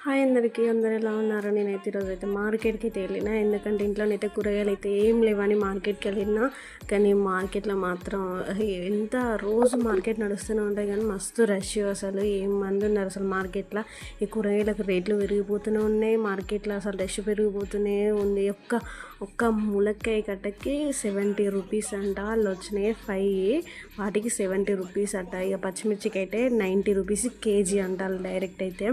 Hi అందరికీ, అందరు ఎలా ఉన్నారు? నేనైతే ఈరోజు అయితే మార్కెట్కి అయితే వెళ్ళినా, ఎందుకంటే ఇంట్లోనైతే కూరగాయలు అయితే ఏం లేవని మార్కెట్కి వెళ్ళినా. కానీ మార్కెట్లో మాత్రం ఎంత రోజు మార్కెట్ నడుస్తూనే ఉంటాయి, కానీ మస్తు రష్. అసలు ఏం మంది ఉన్నారు అసలు మార్కెట్లో. ఈ కూరగాయలకు రేట్లు పెరిగిపోతూనే ఉన్నాయి, మార్కెట్లో అసలు రష్ పెరిగిపోతూనే ఉంది. ఒక్క ములక్కాయ కట్టకి 70 రూపీస్ అంట. వాళ్ళు వచ్చినాయి 5, వాటికి 70 రూపీస్ అంట. ఇక పచ్చిమిర్చికి అయితే 90 రూపీస్ కేజీ అంట. వాళ్ళు డైరెక్ట్ అయితే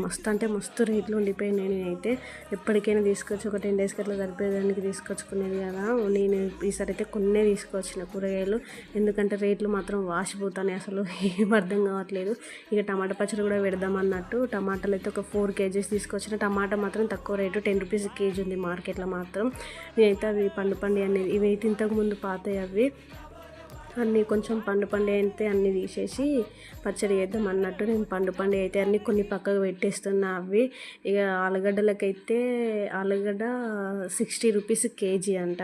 మస్తు అంటే మస్తు రేట్లు ఉండిపోయినాయి. నేనైతే ఎప్పటికైనా తీసుకొచ్చి ఒక 10 డేస్కి అట్లా సరిపోయేదానికి తీసుకొచ్చుకునేది కదా. నేను ఈసారి అయితే కొన్నే తీసుకొచ్చిన కూరగాయలు, ఎందుకంటే రేట్లు మాత్రం వాసిపోతాయి. అసలు ఏం అర్థం కావట్లేదు. ఇక టమాటా పచ్చడి కూడా పెడదాం అన్నట్టు టమాటాలు అయితే ఒక 4 కేజీస్ తీసుకొచ్చిన. టమాటా మాత్రం తక్కువ రేటు, 10 రూపీస్ కేజీ ఉంది మార్కెట్లో మాత్రం. నేనైతే అవి పండు అనేది ఇవి అయితే ఇంతకుముందు పాతాయి, అవి అన్నీ కొంచెం పండు అయితే అన్నీ తీసేసి పచ్చడి చేద్దాం అన్నట్టు నేను పండు అయితే అన్నీ కొన్ని పక్కకు పెట్టేస్తున్నా. అవి ఇక ఆలుగడ్డలకైతే ఆలుగడ్డ 60 రూపీస్ కేజీ అంట.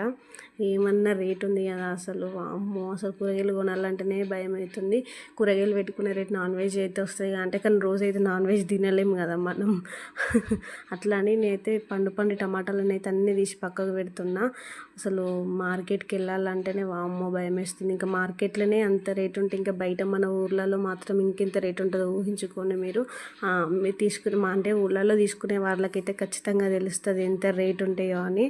ఏమన్నా రేట్ ఉంది కదా అసలు. అమ్మో, అసలు కూరగాయలు కొనాలంటేనే భయం అవుతుంది. కూరగాయలు పెట్టుకునే రేట్ నాన్ వెజ్ అయితే వస్తాయి అంటే, కానీ రోజు అయితే నాన్ వెజ్ తినలేము కదా మనం. అట్లా అని నేనైతే పండు టమాటాలను అయితే అన్నీ తీసి పక్కకు పెడుతున్నా. అసలు మార్కెట్కి వెళ్ళాలంటేనే వామ్మో భయం వేస్తుంది. ఇంకా మార్కెట్లోనే అంత రేట్ ఉంటే ఇంకా బయట మన ఊర్లలో మాత్రం ఇంకెంత రేట్ ఉంటుందో ఊహించుకోండి మీరు. మీరు తీసుకునే అంటే ఊళ్ళలో తీసుకునే వాళ్ళకైతే ఖచ్చితంగా తెలుస్తుంది ఎంత రేట్ ఉంటాయో అని.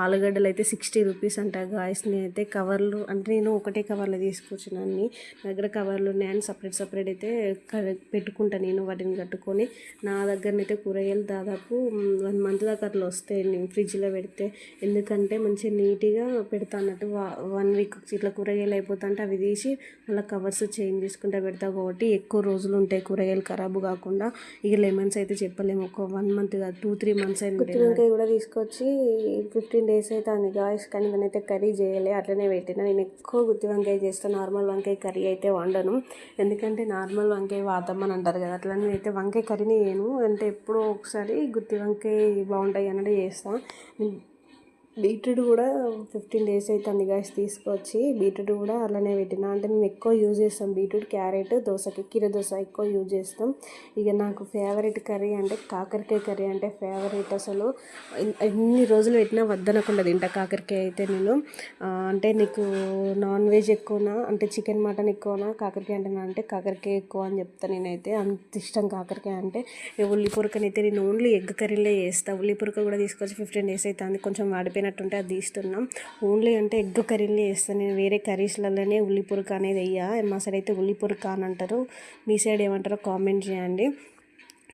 ఆలుగడ్డలు అయితే 60 రూపీస్ అంట గాయస్. నేనైతే కవర్లు అంటే నేను ఒకటే కవర్లో తీసుకొచ్చిన అన్ని. నా దగ్గర కవర్లు ఉన్నాయని సపరేట్ అయితే పెట్టుకుంటాను నేను, వాటిని కట్టుకొని. నా దగ్గరనైతే కూరగాయలు దాదాపు 1 మంత్ దాకా అట్లా వస్తాయి నేను ఫ్రిడ్జ్లో పెడితే. ఎందుకంటే మంచిగా నీట్గా పెడతా అన్నట్టు. 1 వీక్ ఇట్లా కూరగాయలు అయిపోతుంటే అవి తీసి మళ్ళీ కవర్స్ చేంజ్ చేసుకుంటూ పెడతా, కాబట్టి ఎక్కువ రోజులు ఉంటాయి కూరగాయలు ఖరాబు కాకుండా. ఇక లెమన్స్ అయితే చెప్పలేము, ఒక 1 మంత్ కాదు 2-3 మంత్స్ అయినా. గుత్తి వంకాయ కూడా తీసుకొచ్చి 15 డేస్ అయితే అంది గాయస్, కానీ దానైతే కర్రీ చేయలే, అట్లనే పెట్టిన. నేను ఎక్కువ గుత్తి వంకాయ చేస్తాను, నార్మల్ వంకాయ కర్రీ అయితే వండను. ఎందుకంటే నార్మల్ వంకాయ వాతమ్మని అంటారు కదా, అట్లా నేనైతే వంకాయ కర్రీని చేయను. అంటే ఎప్పుడో ఒకసారి గుత్తి వంకాయ బాగుంటాయి అన్నట్టు చేస్తాను. బీట్రూట్ కూడా 15 డేస్ అవుతుంది గాయస్ తీసుకొచ్చి. బీట్రూట్ కూడా అలానే పెట్టిన. అంటే మేము ఎక్కువ యూజ్ చేస్తాం బీట్రూట్, క్యారెట్, దోసకి కీర దోశ ఎక్కువ యూజ్ చేస్తాం. ఇక నాకు ఫేవరెట్ కర్రీ అంటే కాకరకాయ కర్రీ అంటే ఫేవరెట్. అసలు ఎన్ని రోజులు పెట్టినా వద్దనకుండా తింటా కాకరకాయ అయితే నేను. అంటే నీకు నాన్ వెజ్ ఎక్కువనా అంటే చికెన్ మటన్ ఎక్కువనా కాకరకాయ అంటే కాకరకాయ ఎక్కువ అని చెప్తాను నేనైతే. అంత ఇష్టం కాకరకాయ అంటే. ఉల్లి పొరకనైతే నేను ఓన్లీ ఎగ్ కర్రీలే చేస్తాను. ఉల్లి పొరక కూడా తీసుకొచ్చి 15 డేస్ అవుతుంది, కొంచెం వాడిపోయినట్టుంటే అది తీస్తున్నాం. ఓన్లీ అంటే ఎగ్ కర్రీలే చేస్తాను నేను. వేరే కర్రీస్లలోనే ఉల్లి పొరక అనేది వెయ్య. మా సైడ్ అయితే ఉల్లి పొరక అని అంటారు, మీ సైడ్ ఏమంటారో కామెంట్ చేయండి.